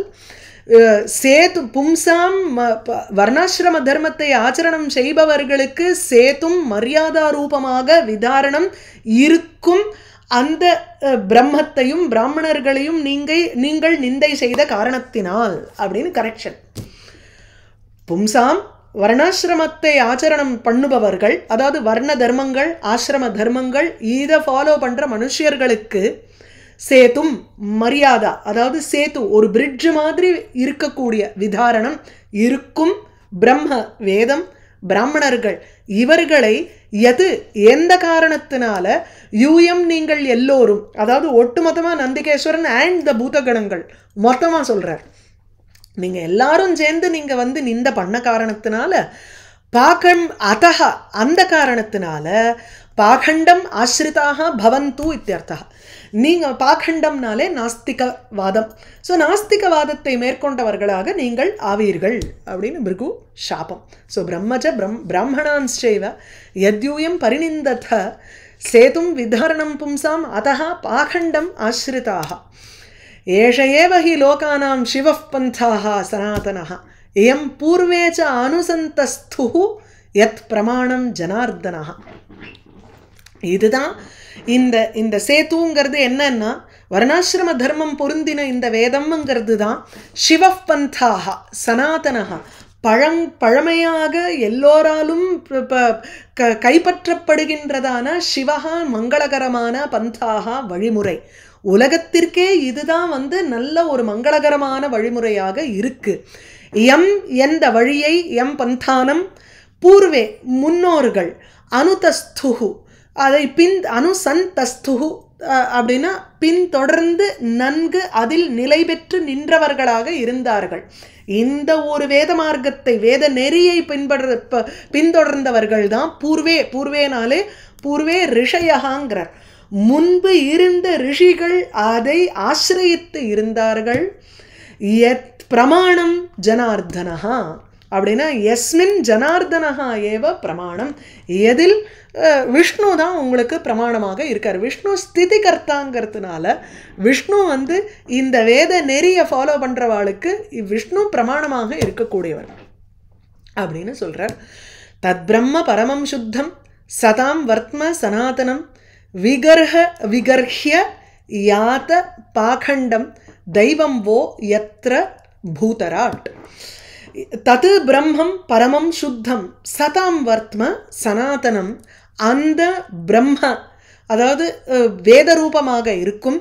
சேது பும்சாம் வர்ணாசிரம தர்மத்தை ஆச்சரணம் செய்பவர்களுக்கு சேதும் மரியாதா ரூபமாக விதாரணம் இருக்கும் அந்த பிரம்மத்தையும் பிராமணர்களையும் நீங்கள் நிந்தை செய்த காரணத்தினால் அப்படின்னு கரெக்ஷன். பும்சாம் வர்ணாசிரமத்தை ஆச்சரணம் பண்ணுபவர்கள், அதாவது வர்ண தர்மங்கள் ஆசிரம தர்மங்கள் இதை ஃபாலோ பண்ணுற மனுஷியர்களுக்கு சேதும் மரியாதா, அதாவது சேது ஒரு பிரிட்ஜ் மாதிரி இருக்கக்கூடிய விதாரணம் இருக்கும் பிரம்ம வேதம் பிராமணர்கள் இவர்களை எது எந்த காரணத்தினால யூயம் நீங்கள் எல்லோரும், அதாவது ஒட்டுமொத்தமாக நந்திகேஸ்வரன் அண்ட் த பூதகணங்கள் மொத்தமாக சொல்கிறார். நீங்கள் எல்லாரும் சேர்ந்து நீங்கள் வந்து நிந்த பண்ண காரணத்தினால பாகம் அதஹ அந்த காரணத்தினால பாகண்டம் ஆசிரிதாக பவந்து இத்தியர்த்தா. நீங்கள் பாகண்டம்னாலே நாஸ்திகவாதம். ஸோ நாஸ்திகவாதத்தை மேற்கொண்டவர்களாக நீங்கள் ஆவீர்கள் அப்படின்னு பிருகு சாபம். ஸோ பிரம்மச்ச பிராமணான்ச்சைவ யத்யூயம் பரிநிந்தத சேதும் விதாரணம் பும்சாம் அதஹ பாகண்டம் ஆஸ்ரிதாக ஏஷ ஏவ ஹி லோகானாம் சிவः பந்தாः சனாதனः இயம் பூர்வே ச அனுசந்தஸ்துஹு யத் பிரமாணம் ஜனார்தனः. இதுதான் இந்த சேத்துங்கிறது என்னன்னா வர்ணாசிரம தர்மம் பொருந்தின இந்த வேதம்ங்கிறது தான் சிவः பந்தாக சனாதனः பழமையாக எல்லோராலும் கைப்பற்றப்படுகின்றதான சிவஹா மங்களகரமான பந்தாக வழிமுறை. உலகத்திற்கே இதுதான் வந்து நல்ல ஒரு மங்களகரமான வழிமுறையாக இருக்கு. எம் எந்த வழியை எம் பந்தானம் பூர்வே முன்னோர்கள் அனுதஸ்துஹு அதை அனுசந்தஸ்துஹு அப்படின்னா பின்தொடர்ந்து நன்கு அதில் நிலை பெற்று நின்றவர்களாக இருந்தார்கள். இந்த ஒரு வேத மார்க்கத்தை வேத நெறியை பின்தொடர்ந்தவர்கள் தான் பூர்வேனாலே பூர்வே ரிஷயகாங்கிறார். முன்பு இருந்த ரிஷிகள் அதை ஆசிரயித்து இருந்தார்கள். யத் பிரமாணம் ஜனார்தனஹா அப்படின்னா எஸ்மின் ஜனார்தனஹா ஏவ பிரமாணம். எதில் விஷ்ணு தான் உங்களுக்கு பிரமாணமாக இருக்கார். விஷ்ணு ஸ்திதி கர்த்தாங்கிறதுனால விஷ்ணு வந்து இந்த வேத நெறியை ஃபாலோ பண்ணுறவாளுக்கு விஷ்ணு பிரமாணமாக இருக்கக்கூடியவர் அப்படின்னு சொல்கிறார். தத் பிரம்ம பரமம் சுத்தம் சதாம் வர்த்ம சனாதனம் விகர்ஹ்ய யாத பாகண்டம் தெய்வம் வோ யத்ர பூதராட். தது பிரம்மம் பரமம் சுத்தம் சதாம் வர்த்ம சனாதனம். அந்த பிரம்ம அதாவது வேத ரூபமாக இருக்கும்,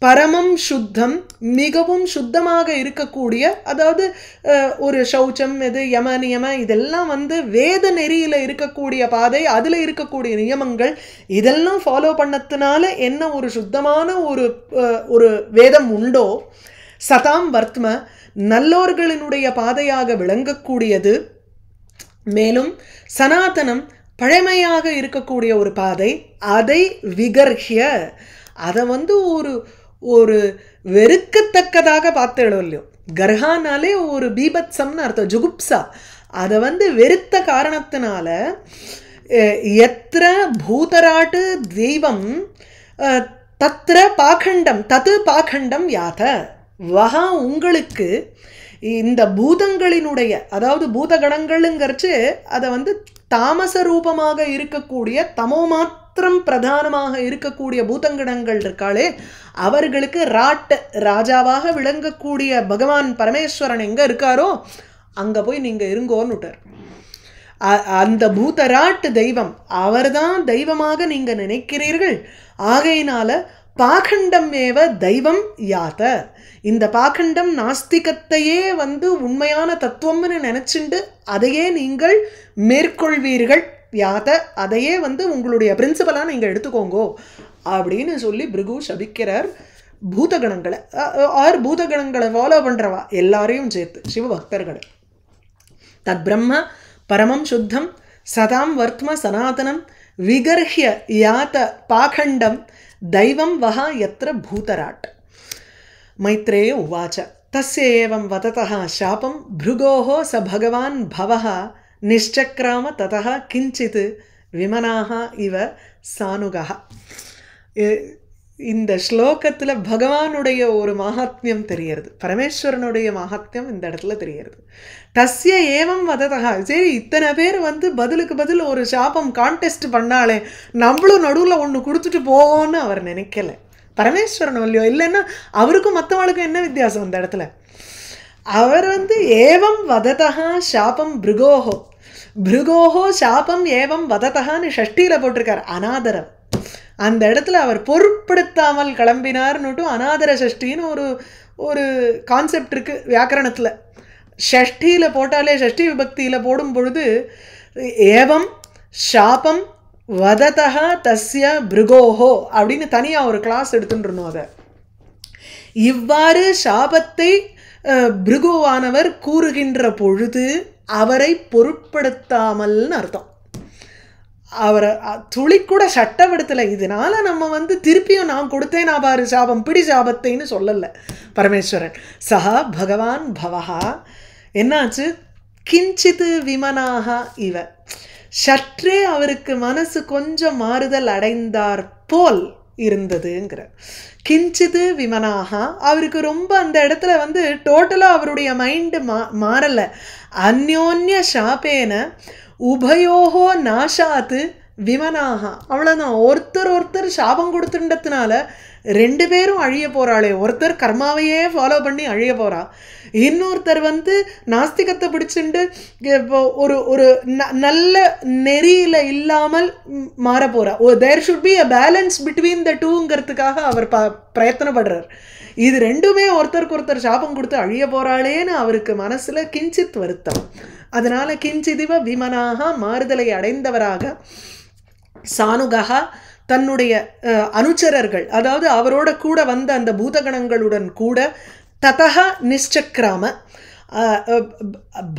பரமம் சுத்தம் மிகவும் சுத்தமாக இருக்கக்கூடிய, அதாவது ஒரு சௌச்சம் இது யம நியம இதெல்லாம் வந்து வேத நெறியில் இருக்கக்கூடிய பாதை, அதில் இருக்கக்கூடிய நியமங்கள் இதெல்லாம் ஃபாலோ பண்ணதுனால என்ன ஒரு சுத்தமான ஒரு வேதம் உண்டோ சதாம் வர்த்ம நல்லோர்களினுடைய பாதையாக விளங்கக்கூடியது. மேலும் சனாதனம் பழமையாக இருக்கக்கூடிய ஒரு பாதை, அதை விகர்ஹ்ய அதை வந்து ஒரு வெறுக்கத்தக்கதாக பார்த்தேளோ இல்லையோ. கர்ஹானாலே ஒரு பீபத்சம்னு அர்த்தம், ஜுகுப்சா. அதை வந்து வெறுத்த காரணத்தினால எத்திர பூதராட்டு தெய்வம் தத்திர பாகண்டம் தத்து பாகண்டம் யாத வஹா உங்களுக்கு இந்த பூதங்களினுடைய அதாவது பூதகணங்களுங்கிறச்சு அதை வந்து தாமச ரூபமாக இருக்கக்கூடிய தமோ மாத்திரம் பிரதானமாக இருக்கக்கூடிய பூதங்கணங்கள் இருக்காளே அவர்களுக்கு ராஜாவாக விளங்கக்கூடிய பகவான் பரமேஸ்வரன் எங்கே இருக்காரோ அங்கே போய் நீங்கள் இருங்கோன்னு விட்டார். அந்த பூதராட்டு தெய்வம் அவர்தான் தெய்வமாக நீங்கள் நினைக்கிறீர்கள். ஆகையினால பாகண்டம் ஏவ தெய்வம் யாத. இந்த பாகண்டம் நாஸ்திகத்தையே வந்து உண்மையான தத்துவம்னு நினச்சிண்டு அதையே நீங்கள் மேற்கொள்வீர்கள். யாத அதையே வந்து உங்களுடைய பிரின்சிபலாக நீங்கள் எடுத்துக்கோங்கோ அப்படின்னு சொல்லி பிருகு சபிக்கிறார் பூதகணங்களை. பூதகணங்களை ஃபாலோ பண்ணுறவா எல்லாரையும் சேர்த்து சிவபக்தர்களை. தத் பிரம்ம பரமம் சுத்தம் சதாம் வர்த்ம சனாதனம் விகர்ஹ்ய யாத பாகண்டம் தெய்வம் வஹா யத்ர பூதராட். மைத்ரேய உவாச்ச தஸ்ய ஏவம் வததः சாபம் भृगोः स भगवान् भवः निश्चक्राम ततः किञ्चित् विमनाः इव सानुगः. இந்த ஸ்லோகத்தில் பகவானுடைய ஒரு மகாத்மியம் தெரிகிறது, பரமேஸ்வரனுடைய மகாத்மியம் இந்த இடத்துல தெரிகிறது. தஸ்ய ஏவம் வததா. சரி, இத்தனை பேர் வந்து பதிலுக்கு பதில் ஒரு சாபம் கான்டெஸ்ட் பண்ணாலே நம்மளும் நடுவில் ஒன்று கொடுத்துட்டு போவோன்னு அவர் நினைக்கல. பரமேஸ்வரன் இல்லையோ, இல்லைன்னா அவருக்கும் மற்றவளுக்கும் என்ன வித்தியாசம் அந்த இடத்துல? அவர் வந்து ஏவம் வததா சாபம் பிருகோஹோ பிருகோஹோ சாபம் ஏவம் வததான்னு ஷஷ்டியில் போட்டிருக்கார். அநாதரம் அந்த இடத்துல அவர் பொருட்படுத்தாமல் கிளம்பினார்னுட்டும் அநாதர ஷஷ்டின்னு ஒரு கான்செப்ட் இருக்குது வியாக்கரணத்தில். ஷஷ்டியில் போட்டாலே ஷஷ்டி விபக்தியில் போடும் பொழுது ஏவம் சாபம் வததா தஸ்ய பிருகோஹோ அப்படின்னு தனியாக ஒரு கிளாஸ் எடுத்துட்டுருந்தோம். அதை இவ்வாறு சாபத்தை பிருகுவானவர் கூறுகின்ற பொழுது அவரை பொருட்படுத்தாமல்னு அர்த்தம். அவரை துளி கூட சட்டப்படுத்தலை. இதனால நம்ம வந்து திருப்பியும் நான் கொடுத்தேன் நான் பாரு சாபம் பிடி சாபத்தைன்னு சொல்லலை பரமேஸ்வரன். சஹா பகவான் பவஹா என்னாச்சு? கிஞ்சித்து விமனாக இவ சற்றே அவருக்கு மனசு கொஞ்சம் மாறுதல் அடைந்தார் போல் இருந்ததுங்கிற. கிஞ்சிது விமனாக, அவருக்கு ரொம்ப அந்த இடத்துல வந்து டோட்டலாக அவருடைய மைண்டு மாறலை. அந்யோன்ய சாப்பேன உபயோகோ நாஷாத்து விமனாக, அவ்வளோதான். ஒருத்தர் சாபம் கொடுத்துட்டதுனால ரெண்டு பேரும் அழிய போகிறாளே. ஒருத்தர் கர்மாவையே ஃபாலோ பண்ணி அழிய போகிறா, இன்னொருத்தர் வந்து நாஸ்திகத்தை பிடிச்சிட்டு ஒரு ஒரு நல்ல நெறியில் இல்லாமல் மாற போகிறா. There should be a balance between the டூங்கிறதுக்காக அவர் பிரயத்தனப்படுறார். இது ரெண்டுமே ஒருத்தருக்கு ஒருத்தர் சாபம் கொடுத்து அழிய போகிறாளேன்னு அவருக்கு மனசில் கிஞ்சித் வருத்தம். அதனால் கிஞ்சிதிவ விமனாக, மாறுதலை அடைந்தவராக, சானுகா தன்னுடைய அனுச்சரர்கள், அதாவது அவரோட கூட வந்த அந்த பூதகணங்களுடன் கூட, ததா நிஷ்சக்ராம,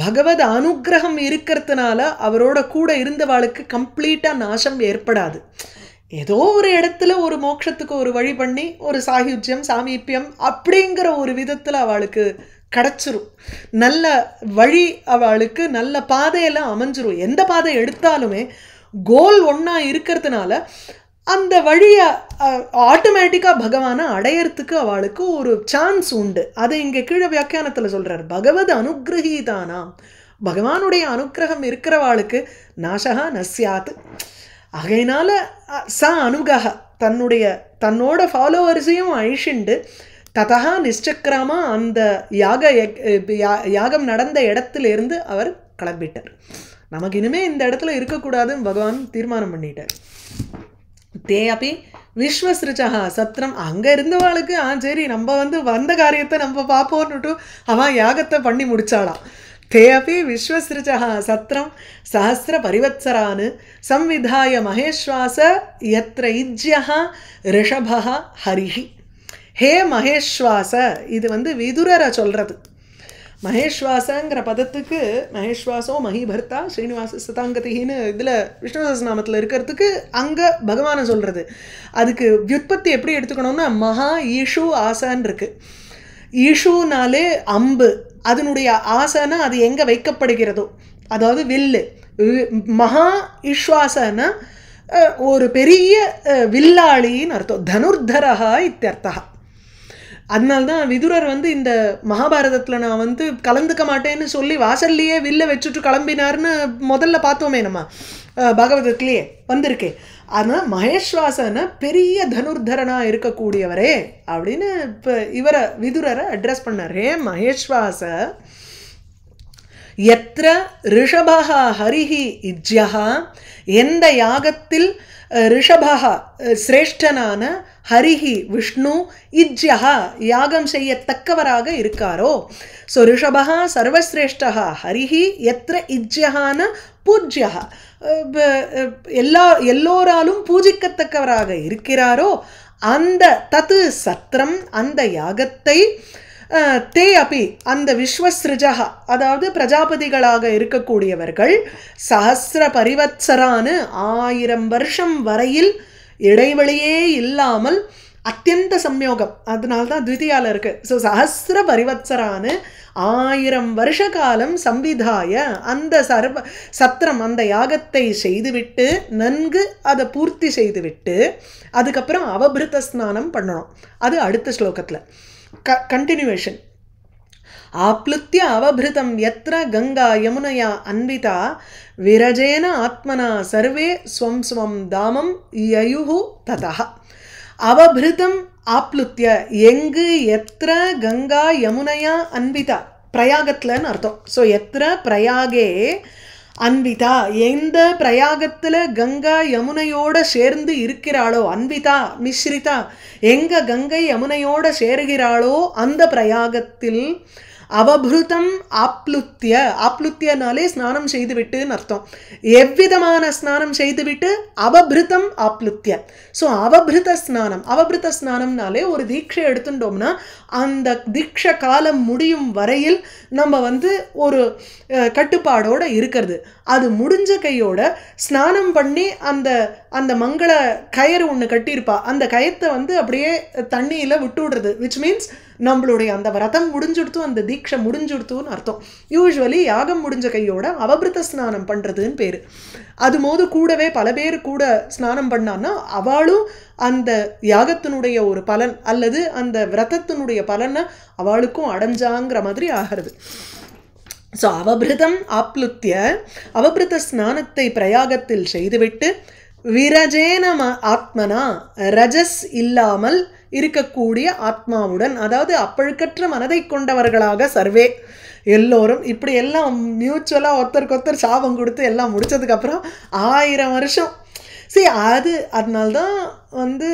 பகவத் அனுகிரகம் இருக்கிறதுனால அவரோட கூட இருந்தவாளுக்கு கம்ப்ளீட்டாக நாசம் ஏற்படாது. ஏதோ ஒரு இடத்துல ஒரு மோட்சத்துக்கு ஒரு வழி பண்ணி ஒரு சாயுஜ்யம் சாமீப்பியம் அப்படிங்கிற ஒரு விதத்தில் அவளுக்கு கிடச்சிரும். நல்ல வழி அவளுக்கு நல்ல பாதையெல்லாம் அமைஞ்சிரும். எந்த பாதை எடுத்தாலுமே கோல் ஒன்றா இருக்கிறதுனால அந்த வழியை ஆட்டோமேட்டிக்காக பகவானை அடையறதுக்கு அவளுக்கு ஒரு சான்ஸ் உண்டு. அதை இங்கே கீழே வியாக்கியானத்தில் சொல்கிறார். பகவத் அனுகிரகீதானாம், பகவானுடைய அனுகிரகம் இருக்கிறவாளுக்கு நாசகா நஸ்யாத். ஆகையினால ச அனுகா தன்னோட ஃபாலோவர்ஸையும் அழிச்சுண்டு ததா நிஷ்சக்ராமா அந்த யாகம் நடந்த இடத்துலேருந்து அவர் கிளம்பிட்டார். நமக்கு இனிமே இந்த இடத்துல இருக்கக்கூடாதுன்னு பகவான் தீர்மானம் பண்ணிட்டார். தே அப்படி விஸ்வசிருச்சா சத்திரம், அங்கே இருந்தவாளுக்கு சரி நம்ம வந்து வந்த காரியத்தை நம்ம பார்ப்போன்னுட்டு அவன் யாகத்தை பண்ணி முடிச்சாளாம். தே அப்படி விஸ்வசிருச்சா சத்திரம் சஹசிர பரிவத்சரான் சம்விதாய மகேஸ்வாச யத்ர இஜ்யா ரிஷபா ஹரிஹி. ஹே மகேஸ்வாச, இது வந்து விதுரரை சொல்கிறது. மகேஸ்வாசங்கிற பதத்துக்கு மகேஸ்வாசோ மஹிபர்த்தா ஸ்ரீனிவாச சதாங்கதின்னு இதில் விஷ்ணு சஹஸ்ரநாமத்தில் இருக்கிறதுக்கு அங்கே பகவானை சொல்கிறது. அதுக்கு வியுற்பத்தி எப்படி எடுத்துக்கணும்னா மகா ஈஷு ஆசான் இருக்குது. ஈஷுனாலே அம்பு, அதனுடைய ஆசைன்னா அது எங்கே வைக்கப்படுகிறதோ, அதாவது வில்லு. மகா ஈஸ்வாசனா ஒரு பெரிய வில்லாளின்னு அர்த்தம். தனுர்தரஹா இத்தியர்த்தா. அதனால்தான் விதுரர் வந்து இந்த மகாபாரதத்தில் நான் வந்து கலந்துக்க மாட்டேன்னு சொல்லி வாசல்லையே வில்ல வச்சுட்டு கிளம்பினார்னு முதல்ல பார்த்தோமே நம்ம பாகவதத்திலேயே வந்திருக்கே. ஆனால் மகேஸ்வாசனை பெரிய தனுர்தரனாக இருக்கக்கூடியவரே அப்படின்னு இப்போ இவரை விதுரரை அட்ரஸ் பண்ணார். ஹே மகேஸ்வாச எத்திர ரிஷபா ஹரிஹி இஜ்யா, எந்த யாகத்தில் ரிஷபா சிரேஷ்டனான ஹரிஹி விஷ்ணு இஜ்யா யாகம் செய்யத்தக்கவராக இருக்காரோ. ஸோ ரிஷபா சர்வசிரேஷ்டா ஹரிஹி எத்திர இஜ்யஹான பூஜ்யா, எல்லோராலும் பூஜிக்கத்தக்கவராக இருக்கிறாரோ அந்த தத்து சத்திரம் அந்த யாகத்தை தே அப்பி அந்த விஸ்வசிருஜா அதாவது பிரஜாபதிகளாக இருக்கக்கூடியவர்கள் சஹசிர பரிவத்சரானு 1000 வருஷம் வரையில் இடைவெளியே இல்லாமல் அத்தியந்த சம்யோகம், அதனால்தான் த்விதியால இருக்கு. ஸோ சஹசிர பரிவத்சரானு 1000 வருஷ காலம் சம்விதாய அந்த சத்திரம் அந்த யாகத்தை செய்துவிட்டு நன்கு அதை பூர்த்தி செய்துவிட்டு அதுக்கப்புறம் அவபிருத்த ஸ்நானம் பண்ணணும். அது அடுத்த ஸ்லோகத்தில் கண்டினியூவேஷன். ஆப்ளுத்திய அவபிருதம் யத்ர கங்கா யமுனயா அன்விதா விரஜேன ஆத்மனா சர்வே ஸ்வம் ஸ்வம் தாமம் யயுஹு ததா. அவபிருதம் ஆப்ளுத்திய, எங்கு எத்திர கங்கா யமுனயா அன்விதா, பிரயாகத்தில்னு அர்த்தம். ஸோ எத்திர பிரயாகே அன்விதா, எந்த பிரயாகத்தில் கங்கா யமுனையோட சேர்ந்து இருக்கிறாளோ, அன்விதா மிஸ்ரிதா, எங்க கங்கை யமுனையோட சேருகிறாளோ அந்த பிரயாகத்தில் அவபிருதம் ஆப்ளுத்திய, ஆப்ளுத்தியனாலே ஸ்நானம் செய்துவிட்டுன்னு அர்த்தம். எவ்விதமான ஸ்நானம் செய்துவிட்டு அவபிருதம் ஆப்ளுத்திய. ஸோ அவபிருத ஸ்நானம், அவபிருத ஸ்நானம்னாலே ஒரு தீட்சை எடுத்துட்டோம்னா அந்த தீட்சை காலம் முடியும் வரையில் நம்ம வந்து ஒரு கட்டுப்பாடோடு இருக்கிறது. அது முடிஞ்ச கையோட ஸ்நானம் பண்ணி அந்த அந்த மங்கள கயிறு ஒன்று கட்டியிருப்பா, அந்த கயத்தை வந்து அப்படியே தண்ணியில் விட்டு விடுறது, விச் மீன்ஸ் நம்மளுடைய அந்த விரதம் முடிஞ்சுடுத்து, அந்த தீட்சை முடிஞ்சுடுத்துன்னு அர்த்தம். யூஸ்வலி யாகம் முடிஞ்ச கையோட அவபிருத்த ஸ்நானம் பண்ணுறதுன்னு பேர். அது போது கூடவே பல பேர் கூட ஸ்நானம் பண்ணான்னா அவளும் அந்த யாகத்தினுடைய ஒரு பலன் அல்லது அந்த விரதத்தினுடைய பலனை அவளுக்கும் அடைஞ்சாங்கிற மாதிரி ஆகிறது. ஸோ அவபிருதம் ஆப்ளுத்திய, அவபிருத ஸ்நானத்தை பிரயாகத்தில் செய்துவிட்டு விரஜேன ஆத்மனா, ரஜஸ் இல்லாமல் இருக்கக்கூடிய ஆத்மாவுடன், அதாவது அப்பழுக்கற்ற மனதை கொண்டவர்களாக சர்வே எல்லோரும் இப்படி எல்லாம் மியூச்சுவலாக ஒருத்தருக்கொருத்தர் சாபம் கொடுத்து எல்லாம் முடிச்சதுக்கப்புறம் 1000 வருஷம் அதனால்தான் வந்து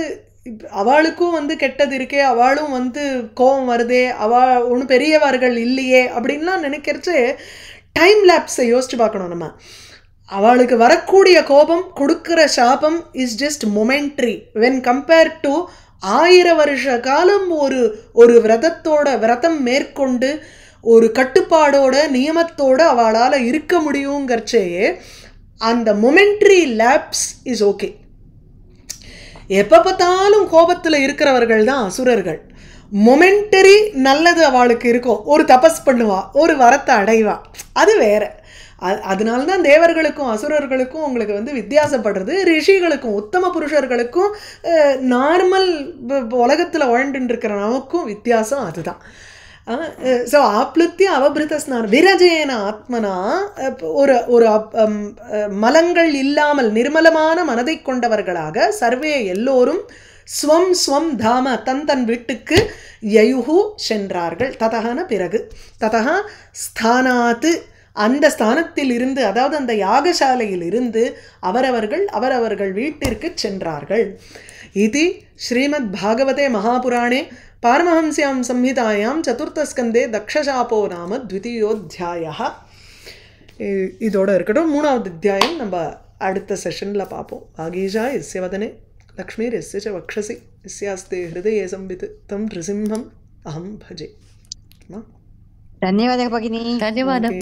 அவளுக்கும் வந்து கெட்டது இருக்கே, அவளும் வந்து கோபம் வருதே, அவள் ஒன்றும் பெரியவர்கள் இல்லையே அப்படின்லாம் நினைக்கிறச்சு டைம் லேப்ஸை யோசிச்சு பார்க்கணும் நம்ம. அவளுக்கு வரக்கூடிய கோபம், கொடுக்குற சாபம் is just momentary when compared to 1000 வருஷ காலம் ஒரு விரதம் மேற்கொண்டு ஒரு கட்டுப்பாடோட நியமத்தோட அவளால் இருக்க முடியுங்கிறச்சே அந்த மொமெண்ட்ரி லேப்ஸ் இஸ் ஓகே. எப்போ பார்த்தாலும் கோபத்தில் இருக்கிறவர்கள் தான் அசுரர்கள். மொமெண்டரி நல்லது அவளுக்கு இருக்கும், ஒரு தபஸ் பண்ணுவா, ஒரு வரத்தை அடைவா, அது வேற. அதனால்தான் தேவர்களுக்கும் அசுரர்களுக்கும் உங்களுக்கு வந்து வித்தியாசப்படுறது, ரிஷிகளுக்கும் உத்தம புருஷர்களுக்கும் நார்மல் உலகத்தில் வாழ்ந்துட்டு இருக்கிற நமக்கும் வித்தியாசம் அதுதான். ஸோ ஆப்ளுத்திய அவபிருத ஸ்நானம் விரஜேன ஆத்மனா, ஒரு மலங்கள் இல்லாமல் நிர்மலமான மனதை கொண்டவர்களாக சர்வே எல்லோரும் ஸ்வம் ஸ்வம் தாம தன் வீட்டுக்கு யயுகு சென்றார்கள். ததகன பிறகு, ததகா ஸ்தானாத்து அந்த ஸ்தானத்தில் இருந்து, அதாவது அந்த யாகசாலையில் இருந்து அவரவர்கள் வீட்டிற்கு சென்றார்கள். இது ஸ்ரீமத் பாகவதே மகாபுராணே பாரமஹம்ஸ்யாம் சம்ஹிதாயாம் சதுர்த்தஸ்கந்தே தக்ஷசாபோ நாம த்விதீயோத்தியாயः. இதோட இருக்கட்டும். 3வது அத்தியாயம் நம்ம அடுத்த செஷனில் பார்ப்போம். ஆகீஷா எஸ்ய வதனே லக்ஷ்மீர் எஸ்ய ச வக்ஷசி எஸ்யாஸ்தே ஹிருதயே சம்வித் தம் நிருசிம்ஹம் அஹம் பஜே. धन्यवादः भगिनी. धन्यवादः.